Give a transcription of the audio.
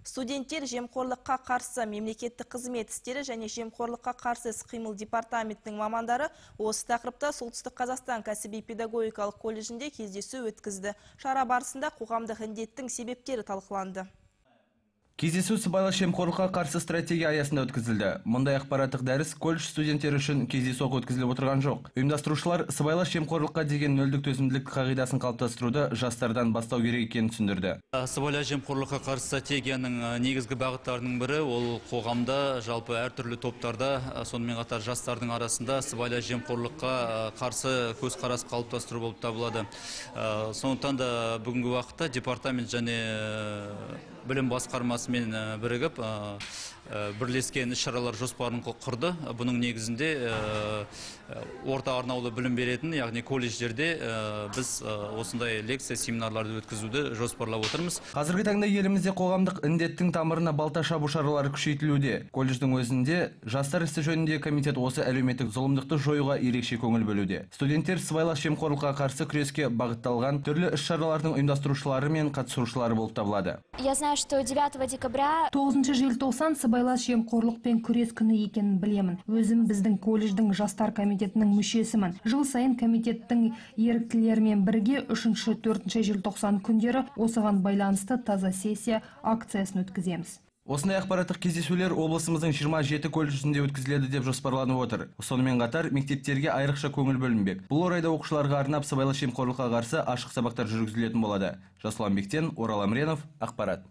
Студенттер жемқорлыққа қарсы мемлекеттік қызмет істері және жемқорлыққа қарсы іс-қимыл департаментінің мамандары осы тақырыпта Солтүстік Қазақстан кәсіби педагогикалық колледжінде кездесу өткізді. Шара барысында қоғамдық індеттің себептері талқыланды. Кездесу сыбайлас жемқорлыққа қарсы стратегия аясында өткізілді. Мұндай ақпараттық дәріс колледж студенттері үшін кездейсоқ өткізіліп отырған жоқ. Ұйымдастырушылар сыбайлас жемқорлыққа деген нөлдік төзімділік қағидасын қалыптастыруды жастардан бастау керек екенін түсіндірді. Сыбайлас жемқорлыққа қарсы стратегияның негізгі бағыттарының бірі ол қоғамда, жалпы әртүрлі топтарда, сонымен қатар жастардың арасында сыбайлас жемқорлыққа қарсы көзқарас қалыптастыру болып табылады. Сондықтан да бүгінгі уақытта департамент және білім басқармасымен бірігіп бірлескен іс-шаралар жоспарын құрды. Бұның негізінде орта арнаулы білім беретін, яғни колледждерде біз осындай лекция семинарларды өткізуді жоспарлап отырмыз. Қазіргі таңда елімізде қоғамдық індеттің тамырына балта шабу шаралары күшейтілуде. Колледждің өзінде жастар ісі жөніндегі комитет осы әлеуметтік зұлымдықты жоюға ерекше көңіл бөлуде. Студенттер сыбайлас жемқорлыққа қарсы күреске бағытталған түрлі іс-шаралардың ұйымдастырушылары мен қатысушылары болып табылады. Я знаю, что 9 декабря 9 желтоқсан сыбайлас жемқорлықпен күрес күні екенін білемін. Өзім біздің колледждің жастар комитетінің мүшесімін. Жыл сайын комитеттің еріктілерімен бірге 3-4 желтоқсан күндері осыған байланысты таза сессия акциясын өткіземіз. Осындай ақпараттық кездесулер облысымыздың 27 колледжінде өткізіледі деп жоспарланып отыр. Сонымен қатар мектептерге айрықша көңіл бөлінбек. Бұл орайда оқушыларға арнап сыбайлас жемқорлыққа қарсы ашық сабақтар жүргізілетін болады. Жасұлан Бектен, Орал Амренов, ақпарат.